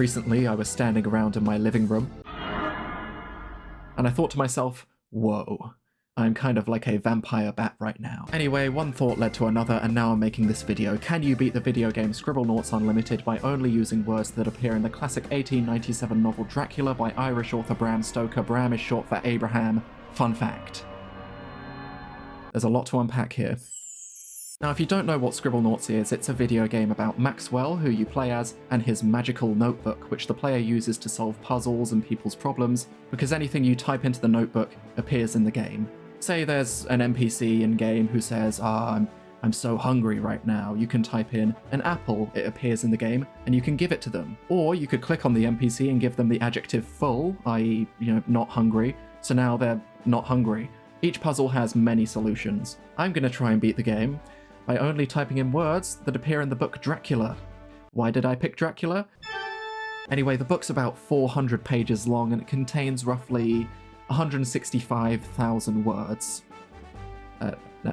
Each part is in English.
Recently, I was standing around in my living room, and I thought to myself, whoa, I'm kind of like a vampire bat right now. Anyway, one thought led to another, and now I'm making this video. Can you beat the video game Scribblenauts Unlimited by only using words that appear in the classic 1897 novel Dracula by Irish author Bram Stoker? Bram is short for Abraham. Fun fact. There's a lot to unpack here. Now, if you don't know what Scribblenauts is, it's a video game about Maxwell, who you play as, and his magical notebook, which the player uses to solve puzzles and people's problems, because anything you type into the notebook appears in the game. Say there's an NPC in-game who says, I'm so hungry right now. You can type in an apple, it appears in the game, and you can give it to them. Or you could click on the NPC and give them the adjective full, i.e., not hungry, so now they're not hungry. Each puzzle has many solutions. I'm going to try and beat the game by only typing in words that appear in the book Dracula. Why did I pick Dracula? Anyway, the book's about 400 pages long and it contains roughly 165,000 words.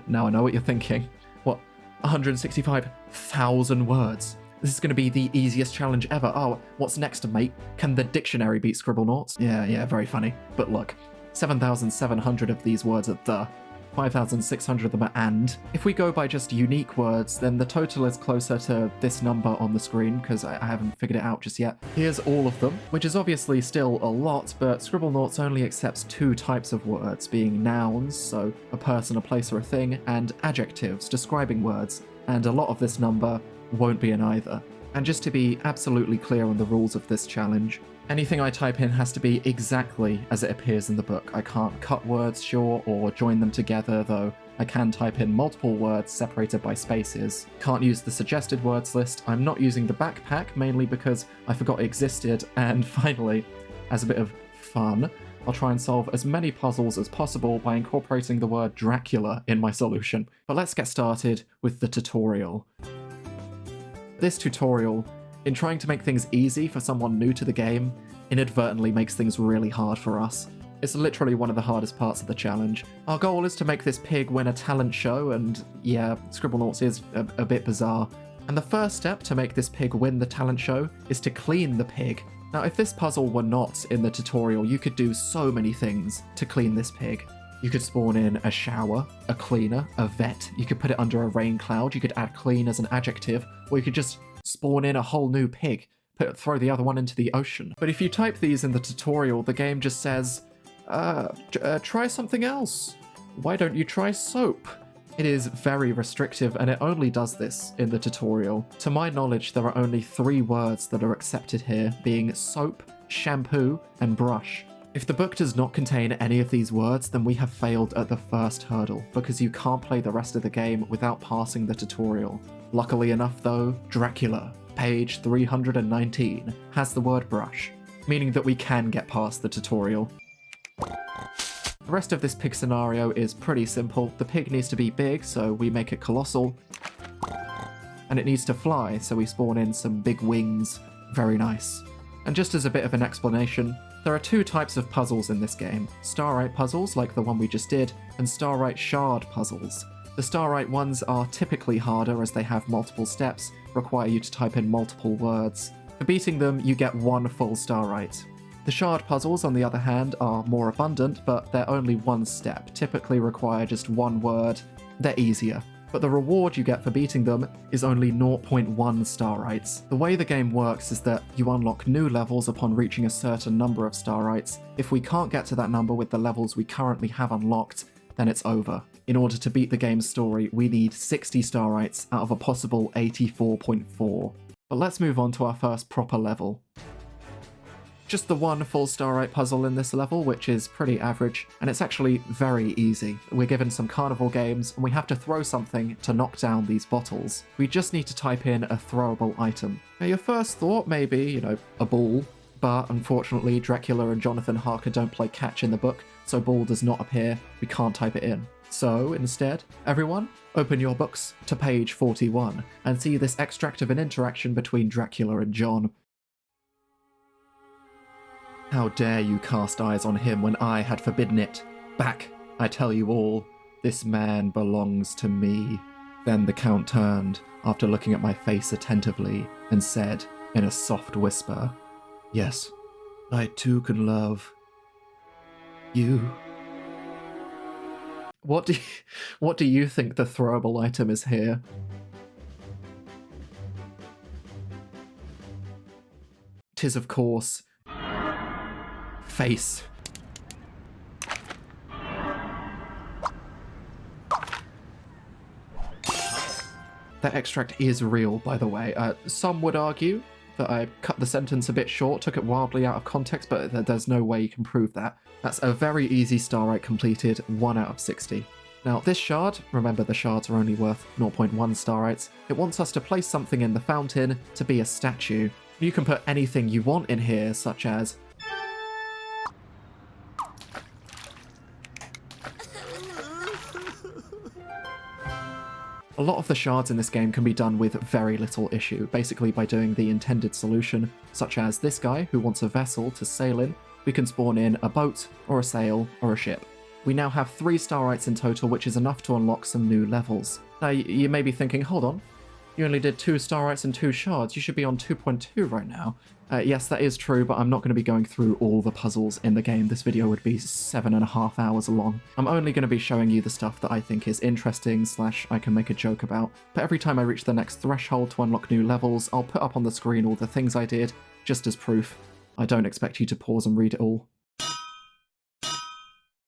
Now I know what you're thinking. What? 165,000 words? This is going to be the easiest challenge ever. Oh, what's next, mate? Can the dictionary beat Scribblenauts? Yeah, very funny. But look, 7,700 of these words are the. 5,600 of them are and. If we go by just unique words, then the total is closer to this number on the screen, because I haven't figured it out just yet. Here's all of them, which is obviously still a lot, but Scribblenauts only accepts two types of words, being nouns, so a person, a place, or a thing, and adjectives, describing words, and a lot of this number won't be in either. And just to be absolutely clear on the rules of this challenge, anything I type in has to be exactly as it appears in the book. I can't cut words short or join them together, though I can type in multiple words separated by spaces. Can't use the suggested words list. I'm not using the backpack, mainly because I forgot it existed. And finally, as a bit of fun, I'll try and solve as many puzzles as possible by incorporating the word Dracula in my solution. But let's get started with the tutorial. This tutorial, in trying to make things easy for someone new to the game, inadvertently makes things really hard for us. It's literally one of the hardest parts of the challenge. Our goal is to make this pig win a talent show, and yeah, Scribblenauts is a bit bizarre. And the first step to make this pig win the talent show is to clean the pig. Now, if this puzzle were not in the tutorial, you could do so many things to clean this pig. You could spawn in a shower, a cleaner, a vet, you could put it under a rain cloud, you could add clean as an adjective, or you could just spawn in a whole new pig, throw the other one into the ocean. But if you type these in the tutorial, the game just says, try something else. Why don't you try soap? It is very restrictive, and it only does this in the tutorial. To my knowledge, there are only 3 words that are accepted here, being soap, shampoo, and brush. If the book does not contain any of these words, then we have failed at the first hurdle, because you can't play the rest of the game without passing the tutorial. Luckily enough though, Dracula, page 319, has the word brush, meaning that we can get past the tutorial. The rest of this pig scenario is pretty simple. The pig needs to be big, so we make it colossal. And it needs to fly, so we spawn in some big wings. Very nice. And just as a bit of an explanation, there are 2 types of puzzles in this game. Starlight puzzles, like the one we just did, and Starlight shard puzzles. The Starlight ones are typically harder as they have multiple steps, require you to type in multiple words. For beating them, you get 1 full Starlight. The shard puzzles, on the other hand, are more abundant, but they're only 1 step, typically require just 1 word. They're easier. But the reward you get for beating them is only 0.1 Starlights. The way the game works is that you unlock new levels upon reaching a certain number of Starlights. If we can't get to that number with the levels we currently have unlocked, then it's over. In order to beat the game's story, we need 60 Starlights out of a possible 84.4. But let's move on to our first proper level. Just the 1 full Starlight puzzle in this level, which is pretty average, and it's actually very easy. We're given some carnival games, and we have to throw something to knock down these bottles. We just need to type in a throwable item. Now your first thought may be, a ball, but unfortunately Dracula and Jonathan Harker don't play catch in the book, so ball does not appear, we can't type it in. So instead, everyone, open your books to page 41, and see this extract of an interaction between Dracula and John. How dare you cast eyes on him when I had forbidden it? Back, I tell you all, this man belongs to me. Then the Count turned, after looking at my face attentively, and said, in a soft whisper, Yes, I too can love you. What do you think the throwable item is here? Tis of course face. That extract is real, by the way. Some would argue that I cut the sentence a bit short, took it wildly out of context, but there's no way you can prove that. That's a very easy starlight completed, 1 out of 60. Now, this shard, remember the shards are only worth 0.1 starites, it wants us to place something in the fountain to be a statue. You can put anything you want in here, such as a lot of the shards in this game can be done with very little issue, basically by doing the intended solution, such as this guy who wants a vessel to sail in. We can spawn in a boat, or a sail, or a ship. We now have 3 starites in total, which is enough to unlock some new levels. Now, you may be thinking, hold on, you only did 2 starites and 2 shards, you should be on 2.2 right now. Yes, that is true, but I'm not going to be going through all the puzzles in the game. This video would be 7.5 hours long. I'm only going to be showing you the stuff that I think is interesting / I can make a joke about. But every time I reach the next threshold to unlock new levels, I'll put up on the screen all the things I did, just as proof. I don't expect you to pause and read it all.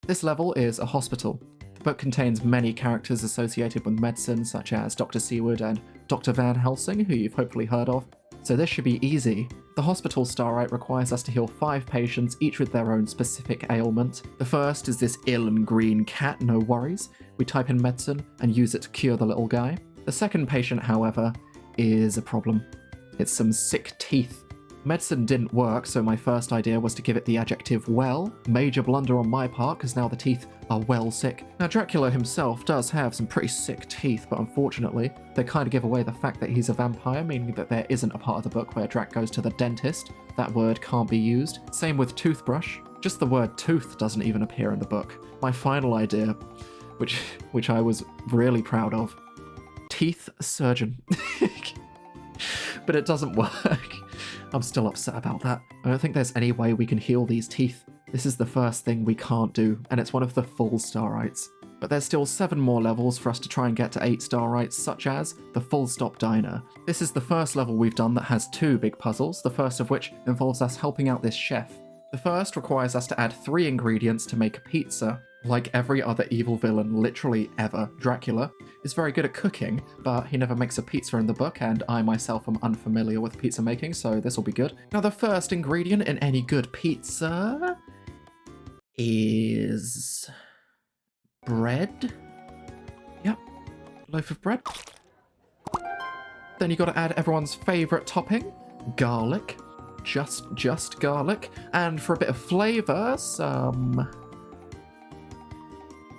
This level is a hospital. The book contains many characters associated with medicine, such as Dr. Seward and Dr. Van Helsing, who you've hopefully heard of, so this should be easy. The hospital starite requires us to heal 5 patients, each with their own specific ailment. The first is this ill and green cat, no worries. We type in medicine and use it to cure the little guy. The second patient, however, is a problem. It's some sick teeth. Medicine didn't work, so my first idea was to give it the adjective well. Major blunder on my part, because now the teeth are well sick. Now, Dracula himself does have some pretty sick teeth, but unfortunately, they kind of give away the fact that he's a vampire, meaning that there isn't a part of the book where Drac goes to the dentist. That word can't be used. Same with toothbrush. Just the word tooth doesn't even appear in the book. My final idea, which I was really proud of, teeth surgeon. But it doesn't work. I'm still upset about that. I don't think there's any way we can heal these teeth. This is the first thing we can't do, and it's one of the full starites. But there's still 7 more levels for us to try and get to 8 starites, such as the Full Stop Diner. This is the first level we've done that has 2 big puzzles, the first of which involves us helping out this chef. The first requires us to add 3 ingredients to make a pizza. Like every other evil villain literally ever, Dracula is very good at cooking, but he never makes a pizza in the book, and I myself am unfamiliar with pizza making, so this will be good. Now, the first ingredient in any good pizza is bread. Yep, loaf of bread. Then you gotta add everyone's favorite topping, garlic. Just garlic. And for a bit of flavor, some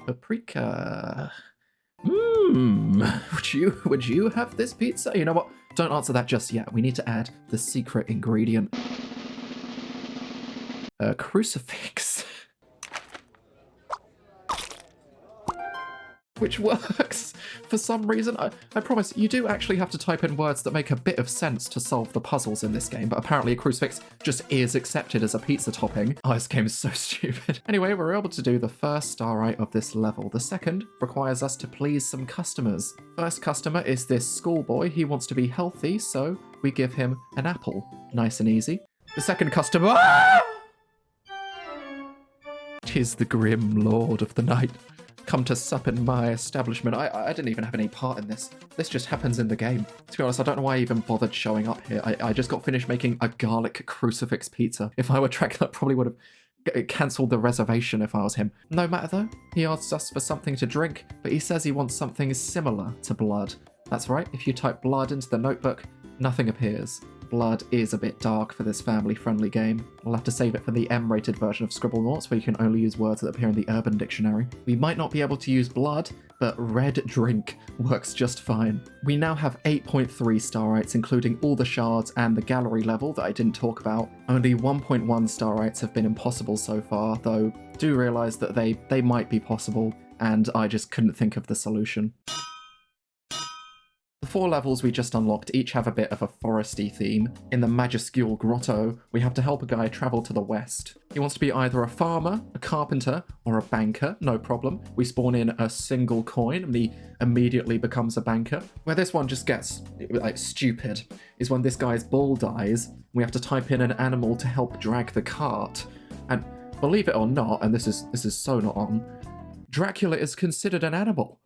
paprika. Would you have this pizza? You know what? Don't answer that just yet. We need to add the secret ingredient. A crucifix. Which works for some reason. I promise, you do actually have to type in words that make a bit of sense to solve the puzzles in this game, but apparently a crucifix just is accepted as a pizza topping. Oh, this game is so stupid. Anyway, we're able to do the first starite of this level. The second requires us to please some customers. First customer is this schoolboy. He wants to be healthy, so we give him an apple. Nice and easy. The second customer... Tis the grim lord of the night. Come to sup in my establishment. I didn't even have any part in this. This just happens in the game. To be honest, I don't know why I even bothered showing up here. I just got finished making a garlic crucifix pizza. If I were Dracula, I probably would have cancelled the reservation if I was him. No matter though, he asks us for something to drink, but he says he wants something similar to blood. That's right, if you type blood into the notebook, nothing appears. Blood is a bit dark for this family-friendly game. I'll have to save it for the M-rated version of Scribblenauts, where you can only use words that appear in the Urban Dictionary. We might not be able to use blood, but red drink works just fine. We now have 8.3 starites, including all the shards and the gallery level that I didn't talk about. Only 1.1 starites have been impossible so far, though do realise that they might be possible, and I just couldn't think of the solution. The The 4 levels we just unlocked each have a bit of a foresty theme. In the Majuscule Grotto, we have to help a guy travel to the west. He wants to be either a farmer, a carpenter, or a banker, no problem. We spawn in a single coin and he immediately becomes a banker. Where this one just gets, like, stupid is when this guy's bull dies, we have to type in an animal to help drag the cart. And believe it or not, and this is so not on, Dracula is considered an animal.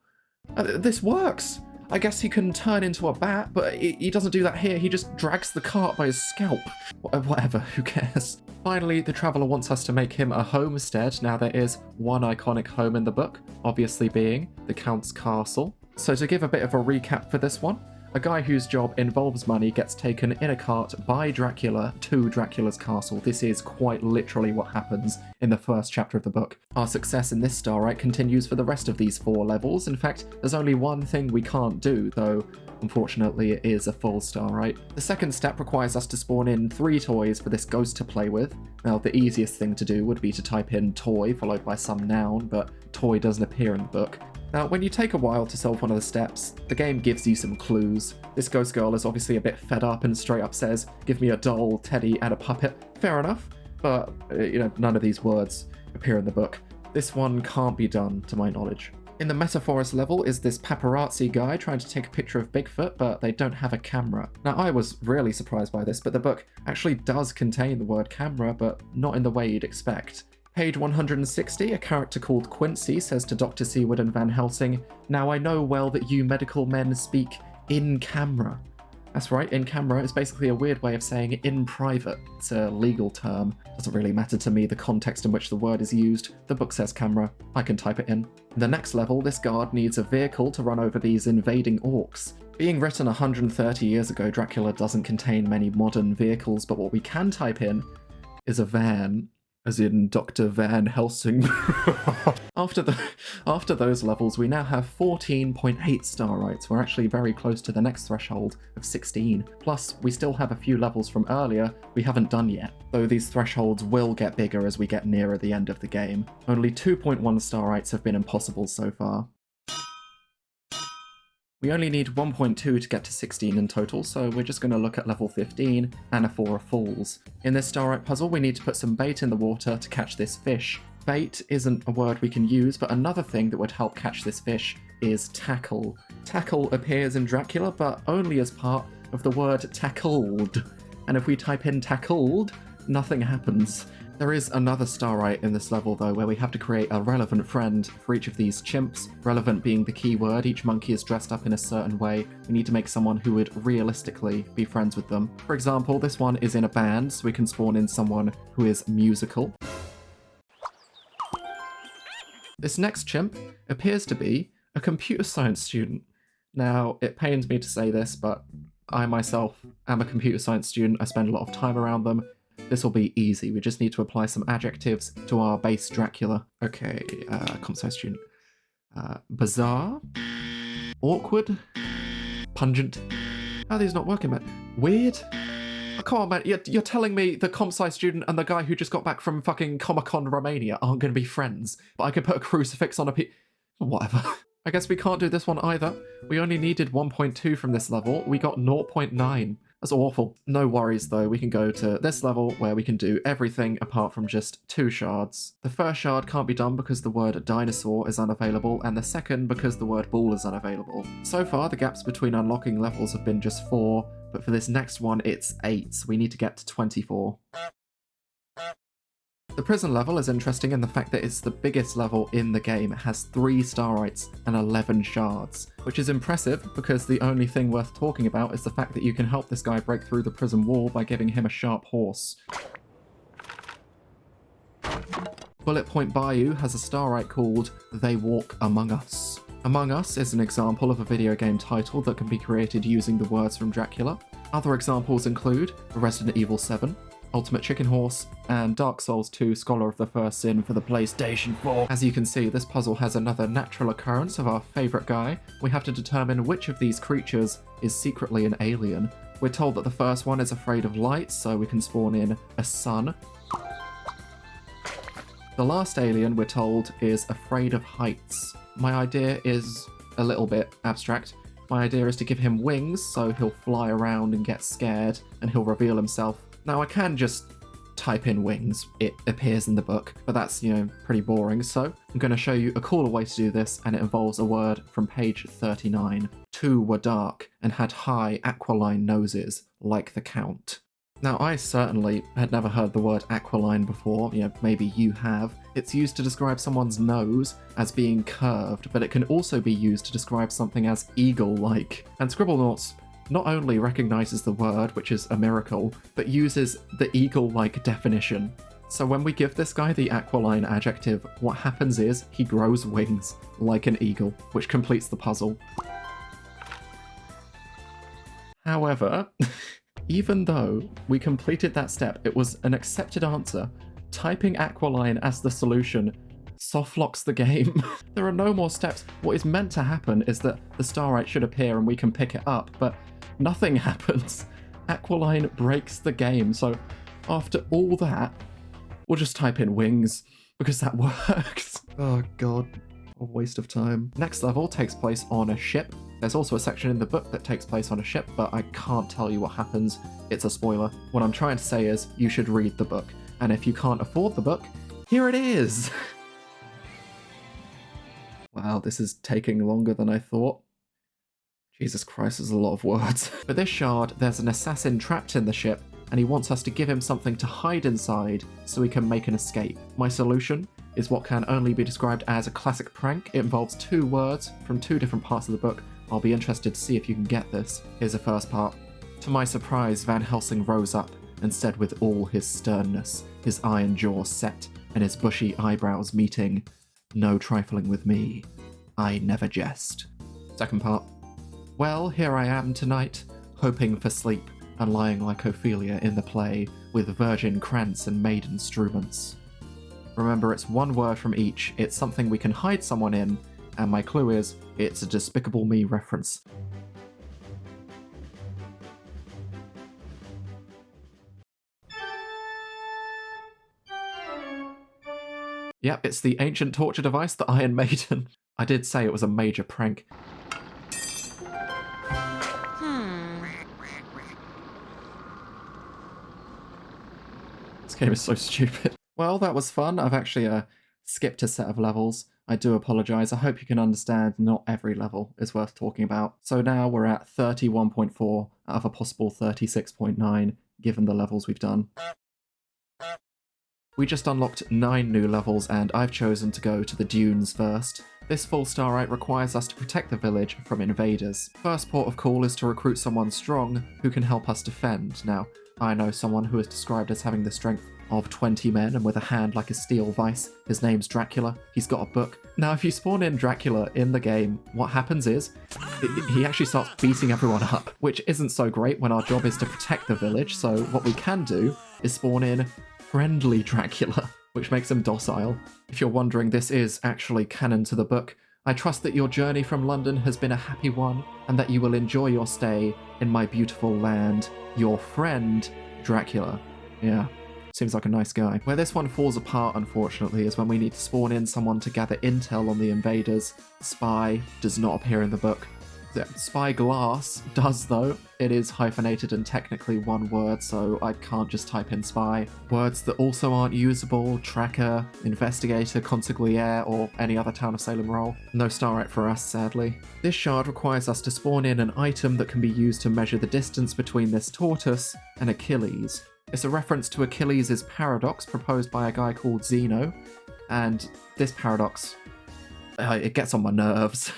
This works! I guess he can turn into a bat, but he doesn't do that here. He just drags the cart by his scalp. Whatever, who cares? Finally, the Traveller wants us to make him a homestead. Now, there is one iconic home in the book, obviously being the Count's castle. So to give a bit of a recap for this one, a guy whose job involves money gets taken in a cart by Dracula to Dracula's castle. This is quite literally what happens in the first chapter of the book. Our success in this starlight continues for the rest of these 4 levels. In fact, there's only one thing we can't do, though unfortunately it is a full starlight. The second step requires us to spawn in 3 toys for this ghost to play with. Now, the easiest thing to do would be to type in toy followed by some noun, but toy doesn't appear in the book. Now, when you take a while to solve one of the steps, the game gives you some clues. This ghost girl is obviously a bit fed up and straight up says, "Give me a doll, teddy, and a puppet." Fair enough, but, none of these words appear in the book. This one can't be done, to my knowledge. In the Metaphorist level is this paparazzi guy trying to take a picture of Bigfoot, but they don't have a camera. Now, I was really surprised by this, but the book actually does contain the word camera, but not in the way you'd expect. Page 160, a character called Quincy says to Dr. Seward and Van Helsing, "Now I know well that you medical men speak in camera." That's right, in camera is basically a weird way of saying in private. It's a legal term. Doesn't really matter to me the context in which the word is used. The book says camera. I can type it in. In the next level, this guard needs a vehicle to run over these invading orcs. Being written 130 years ago, Dracula doesn't contain many modern vehicles, but what we can type in is a van. As in Dr. Van Helsing. After those levels, we now have 14.8 starlights. We're actually very close to the next threshold of 16. Plus, we still have a few levels from earlier we haven't done yet, though these thresholds will get bigger as we get nearer the end of the game. Only 2.1 starlights have been impossible so far. We only need 1.2 to get to 16 in total, so we're just going to look at level 15 and a 4 of Falls. In this starlight puzzle, we need to put some bait in the water to catch this fish. Bait isn't a word we can use, but another thing that would help catch this fish is tackle. Tackle appears in Dracula, but only as part of the word tackled. And if we type in tackled, nothing happens. There is another starlight in this level though, where we have to create a relevant friend for each of these chimps. Relevant being the key word. Each monkey is dressed up in a certain way. We need to make someone who would realistically be friends with them. For example, this one is in a band, so we can spawn in someone who is musical. This next chimp appears to be a computer science student. Now, it pains me to say this, but I myself am a computer science student. I spend a lot of time around them. This will be easy. We just need to apply some adjectives to our base Dracula. Okay, comp sci student. Bizarre. Awkward. Pungent. How are these not working, man? Weird. Oh, come on, man. You're telling me the comp sci student and the guy who just got back from fucking Comic-Con Romania aren't going to be friends, but I can put a crucifix on a whatever. I guess we can't do this one either. We only needed 1.2 from this level. We got 0.9. That's awful. No worries though, we can go to this level where we can do everything apart from just 2 shards. The first shard can't be done because the word dinosaur is unavailable, and the second because the word ball is unavailable. So far, the gaps between unlocking levels have been just 4, but for this next one, it's 8, so we need to get to 24. The prison level is interesting in the fact that it's the biggest level in the game. It has 3 starlights and 11 shards, which is impressive because the only thing worth talking about is the fact that you can help this guy break through the prison wall by giving him a sharp horse. Bullet Point Bayou has a starlight called They Walk Among Us. Among Us is an example of a video game title that can be created using the words from Dracula. Other examples include Resident Evil 7, Ultimate Chicken Horse, and Dark Souls 2 Scholar of the First Sin for the PlayStation 4. As you can see, this puzzle has another natural occurrence of our favourite guy. We have to determine which of these creatures is secretly an alien. We're told that the first one is afraid of light, so we can spawn in a sun. The last alien, we're told, is afraid of heights. My idea is a little bit abstract. My idea is to give him wings, so he'll fly around and get scared, and he'll reveal himself. Now, I can just type in wings. It appears in the book, but that's, pretty boring. So I'm going to show you a cooler way to do this, and it involves a word from page 39. 2 were dark and had high aquiline noses, like the Count. Now, I certainly had never heard the word aquiline before. Maybe you have. It's used to describe someone's nose as being curved, but it can also be used to describe something as eagle-like. And Scribblenauts not only recognizes the word, which is a miracle, but uses the eagle-like definition. So when we give this guy the aquiline adjective, what happens is he grows wings like an eagle, which completes the puzzle. However, even though we completed that step, it was an accepted answer. Typing aquiline as the solution softlocks the game. There are no more steps. What is meant to happen is that the starlight should appear and we can pick it up, but nothing happens. Aquiline breaks the game, so after all that, we'll just type in wings, because that works. Oh god, a waste of time. Next level takes place on a ship. There's also a section in the book that takes place on a ship, but I can't tell you what happens. It's a spoiler. What I'm trying to say is, you should read the book, and if you can't afford the book, here it is! Wow, this is taking longer than I thought. Jesus Christ, there's a lot of words. For this shard, there's an assassin trapped in the ship, and he wants us to give him something to hide inside so he can make an escape. My solution is what can only be described as a classic prank. It involves 2 words from 2 different parts of the book. I'll be interested to see if you can get this. Here's the first part. To my surprise, Van Helsing rose up and said with all his sternness, his iron jaw set, and his bushy eyebrows meeting, "No trifling with me. I never jest." Second part. Well, here I am tonight, hoping for sleep, and lying like Ophelia in the play, with virgin krantz and maiden struments. Remember, it's 1 word from each, it's something we can hide someone in, and my clue is, it's a Despicable Me reference. Yep, it's the ancient torture device, the Iron Maiden. I did say it was a major prank. This game is so stupid. Well, that was fun. I've actually skipped a set of levels. I do apologise. I hope you can understand not every level is worth talking about. So now we're at 31.4 out of a possible 36.9, given the levels we've done. We just unlocked 9 new levels, and I've chosen to go to the dunes first. This full starlight requires us to protect the village from invaders. First port of call is to recruit someone strong who can help us defend. Now, I know someone who is described as having the strength of 20 men and with a hand like a steel vice. His name's Dracula. He's got a book. Now, if you spawn in Dracula in the game, what happens is he actually starts beating everyone up, which isn't so great when our job is to protect the village. So what we can do is spawn in friendly Dracula, which makes him docile. If you're wondering, this is actually canon to the book. I trust that your journey from London has been a happy one, and that you will enjoy your stay in my beautiful land. Your friend, Dracula. Yeah, seems like a nice guy. Where this one falls apart, unfortunately, is when we need to spawn in someone to gather intel on the invaders. Spy does not appear in the book. Spyglass does, though. It is hyphenated and technically 1 word, so I can't just type in spy. Words that also aren't usable: tracker, investigator, consigliere, or any other Town of Salem role. No starlight for us, sadly. This shard requires us to spawn in an item that can be used to measure the distance between this tortoise and Achilles. It's a reference to Achilles' paradox proposed by a guy called Zeno, and this paradox, it gets on my nerves.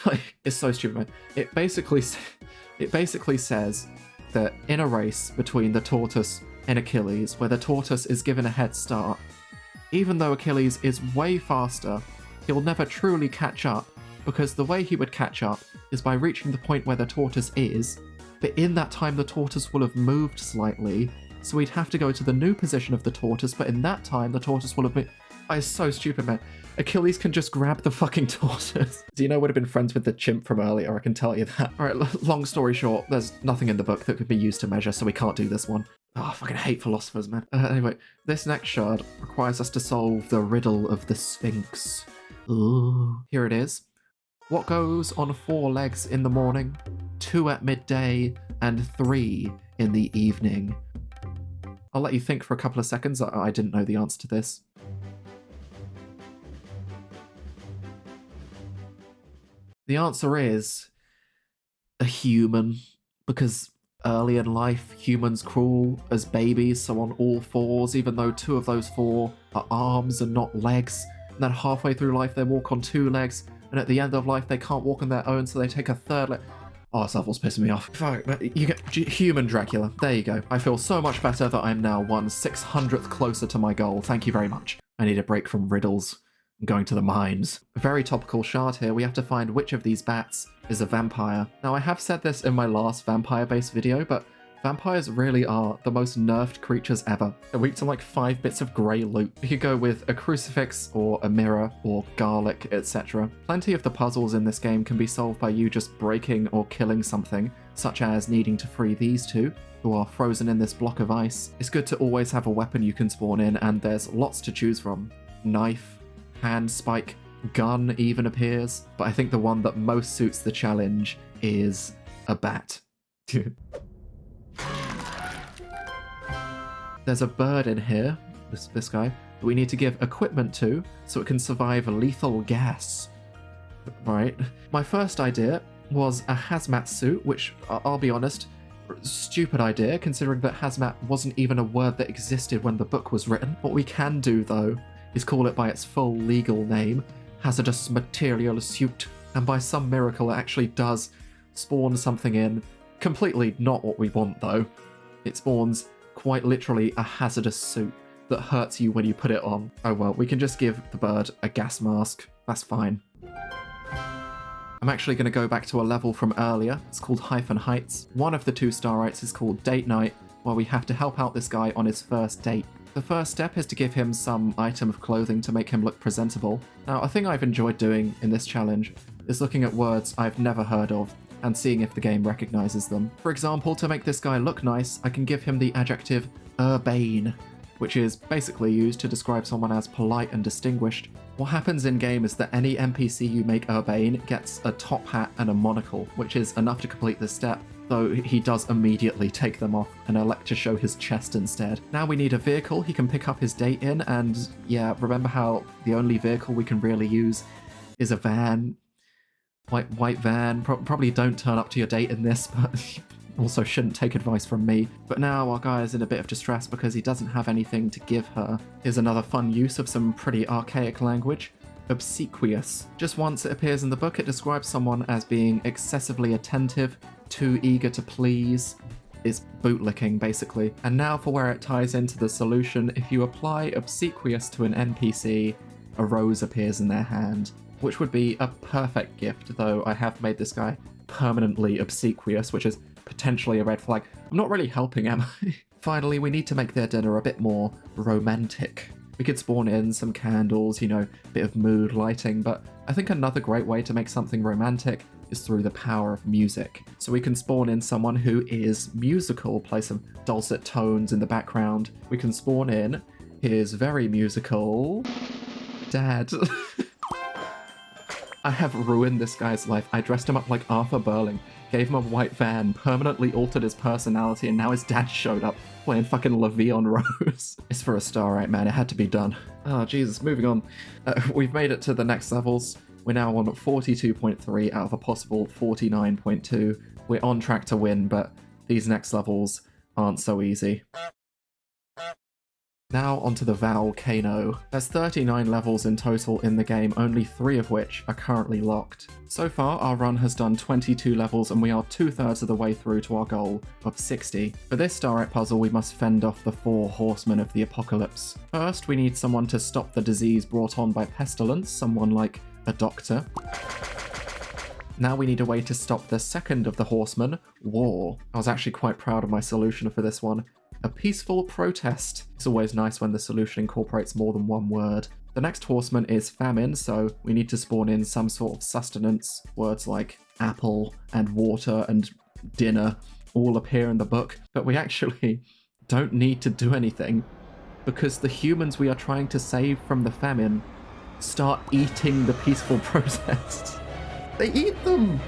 It's so stupid, man. It basically says that in a race between the tortoise and Achilles, where the tortoise is given a head start, even though Achilles is way faster, he'll never truly catch up, because the way he would catch up is by reaching the point where the tortoise is, but in that time the tortoise will have moved slightly, so he'd have to go to the new position of the tortoise, but in that time the tortoise will have been... It's so stupid, man. Achilles can just grab the fucking tortoise. Zeno would have been friends with the chimp from earlier, I can tell you that. Alright, long story short, there's nothing in the book that could be used to measure, so we can't do this one. Oh, I fucking hate philosophers, man. Anyway, this next shard requires us to solve the riddle of the Sphinx. Ooh. Here it is. What goes on 4 legs in the morning? 2 at midday, and 3 in the evening. I'll let you think for a couple of seconds. I didn't know the answer to this. The answer is a human, because early in life, humans crawl as babies, so on all fours, even though 2 of those 4 are arms and not legs. And then halfway through life, they walk on 2 legs, and at the end of life, they can't walk on their own, so they take a 3rd leg. Oh, this level's pissing me off. Fuck, you get human Dracula. There you go. I feel so much better that I'm now 1/600th closer to my goal. Thank you very much. I need a break from riddles. I'm going to the mines. A very topical shard here. We have to find which of these bats is a vampire. Now, I have said this in my last vampire-based video, but vampires really are the most nerfed creatures ever. They're weak to like 5 bits of grey loot. You could go with a crucifix or a mirror or garlic, etc. Plenty of the puzzles in this game can be solved by you just breaking or killing something, such as needing to free these 2, who are frozen in this block of ice. It's good to always have a weapon you can spawn in, and there's lots to choose from. Knife, hand spike, gun even appears, but I think the one that most suits the challenge is a bat. There's a bird in here, this guy, that we need to give equipment to so it can survive lethal gas. Right. My first idea was a hazmat suit, which, I'll be honest, stupid idea, considering that hazmat wasn't even a word that existed when the book was written. What we can do, though, is call it by its full legal name, hazardous material suit, and by some miracle it actually does spawn something in. Completely not what we want, though. It spawns quite literally a hazardous suit that hurts you when you put it on. Oh well, we can just give the bird a gas mask. That's fine. I'm actually going to go back to a level from earlier. It's called Hyphen Heights. One of the 2 Starites is called Date Night, where we have to help out this guy on his first date. The first step is to give him some item of clothing to make him look presentable. Now, a thing I've enjoyed doing in this challenge is looking at words I've never heard of and seeing if the game recognizes them. For example, to make this guy look nice, I can give him the adjective urbane, which is basically used to describe someone as polite and distinguished. What happens in-game is that any NPC you make urbane gets a top hat and a monocle, which is enough to complete the step, though he does immediately take them off and elect to show his chest instead. Now we need a vehicle he can pick up his date in, and yeah, remember how the only vehicle we can really use is a van? White van. Probably don't turn up to your date in this, but also shouldn't take advice from me. But now our guy is in a bit of distress because he doesn't have anything to give her. Here's another fun use of some pretty archaic language. Obsequious. Just once it appears in the book, it describes someone as being excessively attentive, too eager to please. It's bootlicking, basically. And now for where it ties into the solution. If you apply obsequious to an NPC, a rose appears in their hand, which would be a perfect gift, though I have made this guy permanently obsequious, which is potentially a red flag. I'm not really helping, am I? Finally, we need to make their dinner a bit more romantic. We could spawn in some candles, you know, a bit of mood lighting, but I think another great way to make something romantic is through the power of music. So we can spawn in someone who is musical, play some dulcet tones in the background. We can spawn in his very musical dad. I have ruined this guy's life. I dressed him up like Arthur Burling, gave him a white van, permanently altered his personality, and now his dad showed up playing fucking La Vie en Rose. It's for a star, right, man? It had to be done. Oh, Jesus, moving on. We've made it to the next levels. We're now on 42.3 out of a possible 49.2. We're on track to win, but these next levels aren't so easy. Now onto the Volcano. There's 39 levels in total in the game, only 3 of which are currently locked. So far, our run has done 22 levels and we are 2/3 of the way through to our goal of 60. For this Starite puzzle, we must fend off the 4 horsemen of the apocalypse. First, we need someone to stop the disease brought on by pestilence, someone like a doctor. Now we need a way to stop the second of the horsemen, war. I was actually quite proud of my solution for this one. A peaceful protest. It's always nice when the solution incorporates more than one word. The next horseman is famine, so we need to spawn in some sort of sustenance. Words like apple and water and dinner all appear in the book, but we actually don't need to do anything because the humans we are trying to save from the famine start eating the peaceful protest. They eat them!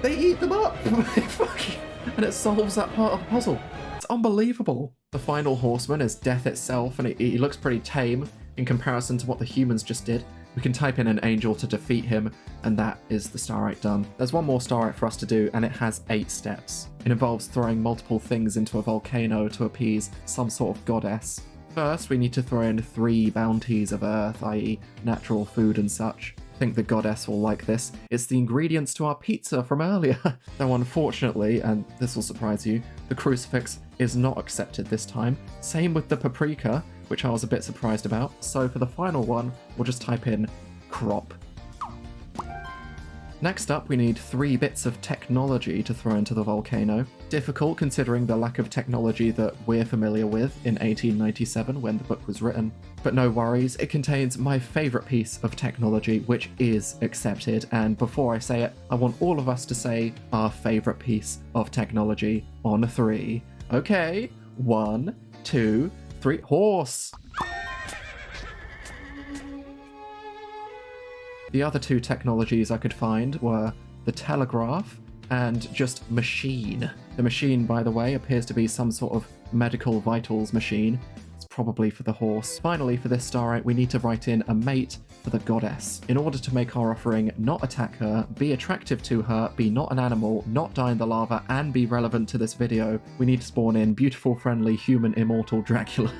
They eat them up! And it solves that part of the puzzle. It's unbelievable. The final horseman is death itself, and he looks pretty tame in comparison to what the humans just did. We can type in an angel to defeat him, and that is the starite done. There's one more starite for us to do, and it has 8 steps. It involves throwing multiple things into a volcano to appease some sort of goddess. First, we need to throw in 3 bounties of earth, i.e. natural food and such. I think the goddess will like this. It's the ingredients to our pizza from earlier. Though unfortunately, and this will surprise you, the crucifix is not accepted this time. Same with the paprika, which I was a bit surprised about. So for the final one, we'll just type in crop. Next up, we need 3 bits of technology to throw into the volcano. Difficult considering the lack of technology that we're familiar with in 1897 when the book was written. But no worries, it contains my favourite piece of technology, which is accepted. And before I say it, I want all of us to say our favourite piece of technology on 3. Okay, 1, 2, 3, horse! The other 2 technologies I could find were the telegraph and just machine. The machine, by the way, appears to be some sort of medical vitals machine. It's probably for the horse. Finally, for this starite, we need to write in a mate for the goddess. In order to make our offering not attack her, be attractive to her, be not an animal, not die in the lava, and be relevant to this video, we need to spawn in beautiful, friendly, human, immortal Dracula.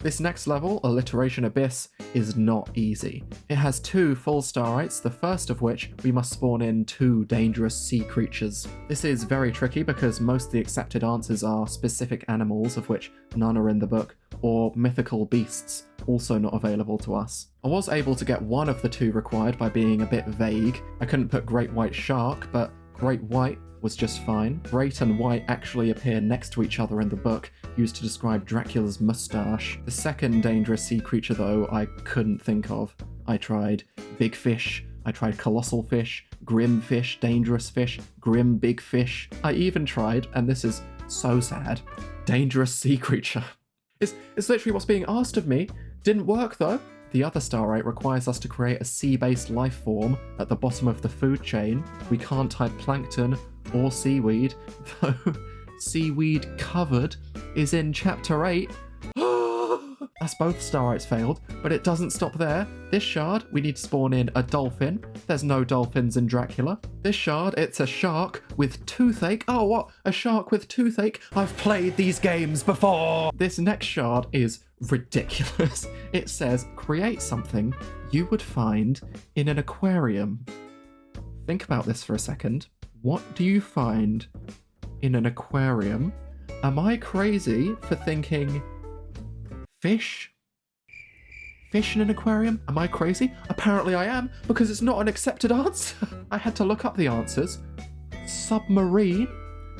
This next level, Alliteration Abyss, is not easy. It has 2 full starites, the first of which we must spawn in 2 dangerous sea creatures. This is very tricky because most of the accepted answers are specific animals, of which none are in the book, or mythical beasts, also not available to us. I was able to get one of the 2 required by being a bit vague. I couldn't put great white shark, but great white was just fine. Great and white actually appear next to each other in the book, used to describe Dracula's moustache. The second dangerous sea creature, though, I couldn't think of. I tried big fish, I tried colossal fish, grim fish, dangerous fish, grim big fish. I even tried, and this is so sad, dangerous sea creature. It's literally what's being asked of me. Didn't work, though. The other starite requires us to create a sea-based life form at the bottom of the food chain. We can't type plankton or seaweed, though seaweed covered is in chapter 8. As both starites failed, but it doesn't stop there. This shard, we need to spawn in a dolphin. There's no dolphins in Dracula. This shard, it's a shark with toothache. Oh, what? A shark with toothache? I've played these games before! This next shard is ridiculous. It says, create something you would find in an aquarium. Think about this for a second. What do you find in an aquarium? Am I crazy for thinking fish? Fish in an aquarium? Am I crazy? Apparently I am, because it's not an accepted answer. I had to look up the answers. Submarine,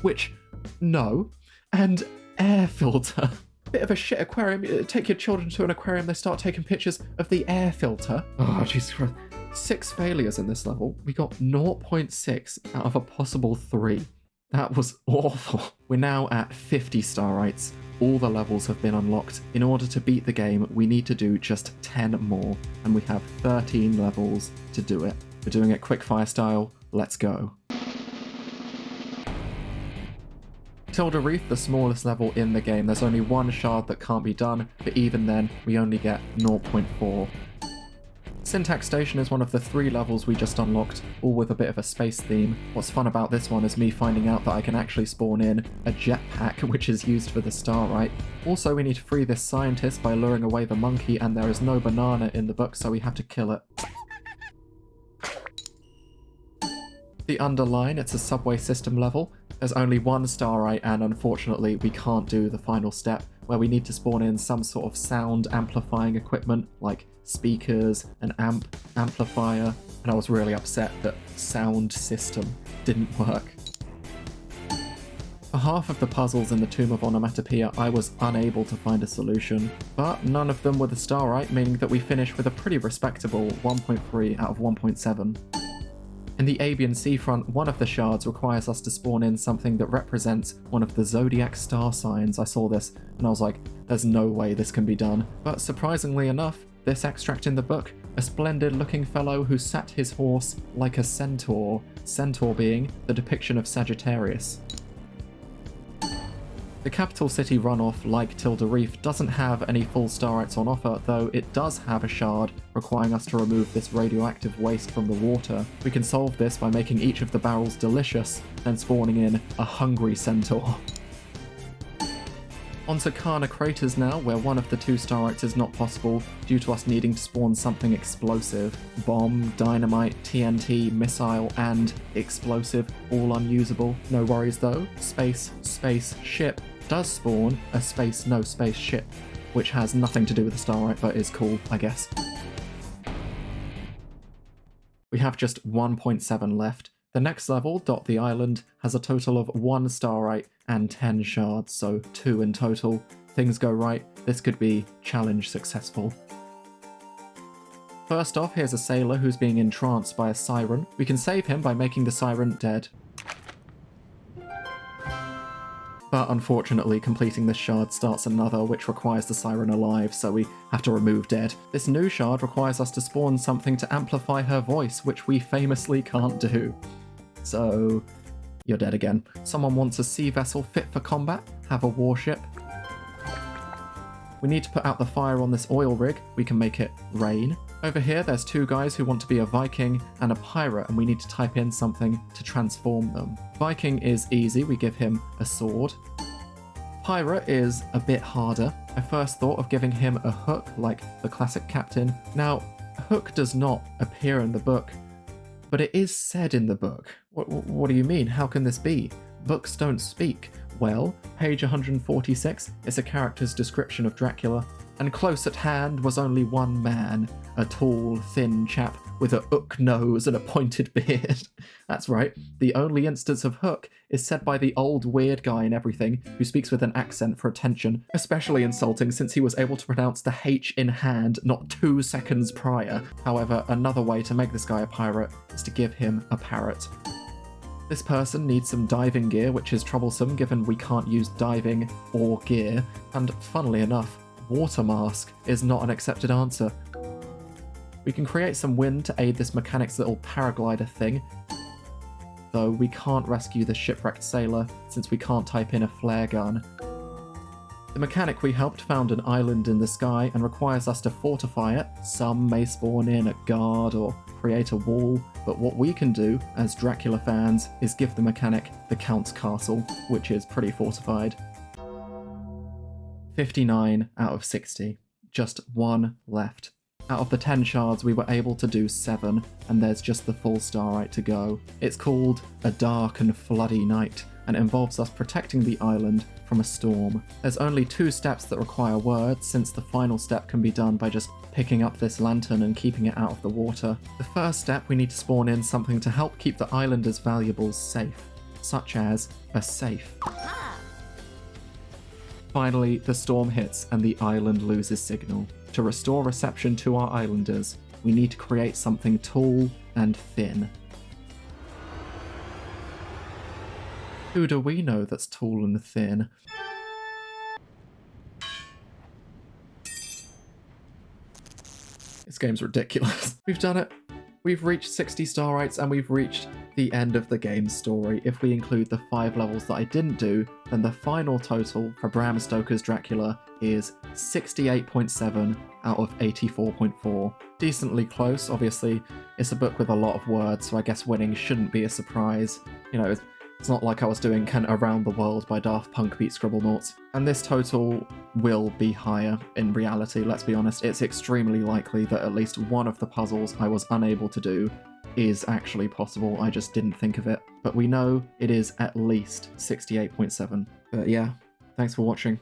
which, no, and air filter. Bit of a shit aquarium. Take your children to an aquarium, they start taking pictures of the air filter. Oh, Jesus Christ. 6 failures in this level. We got 0.6 out of a possible 3. That was awful. We're now at 50 starites. All the levels have been unlocked. In order to beat the game, we need to do just 10 more, and we have 13 levels to do it. We're doing it quickfire style. Let's go. Tilda Reef, the smallest level in the game. There's only 1 shard that can't be done, but even then, we only get 0.4. Syntax Station is one of the 3 levels we just unlocked, all with a bit of a space theme. What's fun about this one is me finding out that I can actually spawn in a jetpack, which is used for the starite. Also, we need to free this scientist by luring away the monkey, and there is no banana in the book, so we have to kill it. The Underline, it's a subway system level. There's only 1 starite, and unfortunately we can't do the final step, where we need to spawn in some sort of sound amplifying equipment, like speakers, an amplifier, and I was really upset that sound system didn't work. For half of the puzzles in the Tomb of Onomatopoeia, I was unable to find a solution, but none of them were the starite, meaning that we finished with a pretty respectable 1.3 out of 1.7. In the A, B, and C front, one of the shards requires us to spawn in something that represents one of the zodiac star signs. I saw this and I was like, there's no way this can be done. But surprisingly enough, this extract in the book A splendid looking fellow who sat his horse like a centaur, centaur being the depiction of Sagittarius. The capital city runoff, like Tilda Reef, doesn't have any full starites on offer, though it does have a shard requiring us to remove this radioactive waste from the water. We can solve this by making each of the barrels delicious, then spawning in a hungry centaur. Onto Kana Craters now, where one of the 2 starites is not possible due to us needing to spawn something explosive. Bomb, dynamite, TNT, missile, and explosive, all unusable. No worries though, space, ship does spawn a space, no space ship, which has nothing to do with the starite, but is cool, I guess. We have just 1.7 left. The next level, Dot the Island, has a total of 1 starite and 10 shards, so 2 in total. Things go right, this could be challenge successful. First off, here's a sailor who's being entranced by a siren. We can save him by making the siren dead. But unfortunately, completing this shard starts another, which requires the siren alive, so we have to remove dead. This new shard requires us to spawn something to amplify her voice, which we famously can't do. So, you're dead again. Someone wants a sea vessel fit for combat, have a warship. We need to put out the fire on this oil rig. We can make it rain. Over here, there's 2 guys who want to be a Viking and a pirate, and we need to type in something to transform them. Viking is easy, we give him a sword. Pirate is a bit harder. I first thought of giving him a hook, like the classic captain. Now, hook does not appear in the book, but it is said in the book. What do you mean? How can this be? Books don't speak. Well, page 146 is a character's description of Dracula, and close at hand was only one man, a tall, thin chap with a hook nose and a pointed beard. That's right, the only instance of hook is said by the old weird guy in everything, who speaks with an accent for attention, especially insulting since he was able to pronounce the H in hand not 2 seconds prior. However, another way to make this guy a pirate is to give him a parrot. This person needs some diving gear, which is troublesome given we can't use diving or gear, and funnily enough, water mask is not an accepted answer. We can create some wind to aid this mechanic's little paraglider thing, though we can't rescue the shipwrecked sailor since we can't type in a flare gun. The mechanic we helped found an island in the sky and requires us to fortify it. Some may spawn in a guard or create a wall, but what we can do as Dracula fans is give the mechanic the Count's castle, which is pretty fortified. 59 out of 60. Just 1 left. Out of the 10 shards, we were able to do 7, and there's just the full starite to go. It's called A Dark and Floody Night, and it involves us protecting the island from a storm. There's only 2 steps that require words, since the final step can be done by just picking up this lantern and keeping it out of the water. The first step, we need to spawn in something to help keep the islanders' valuables safe, such as a safe. Finally, the storm hits and the island loses signal. To restore reception to our islanders, we need to create something tall and thin. Who do we know that's tall and thin? This game's ridiculous. We've done it. We've reached 60 starites and we've reached the end of the game's story. If we include the 5 levels that I didn't do, then the final total for Bram Stoker's Dracula is 68.7 out of 84.4. Decently close, obviously. It's a book with a lot of words, so I guess winning shouldn't be a surprise. You know, it's not like I was doing kind of Around the World by Daft Punk beat Scribblenauts. And this total will be higher in reality, let's be honest. It's extremely likely that at least one of the puzzles I was unable to do is actually possible, I just didn't think of it. But we know it is at least 68.7. But yeah, thanks for watching.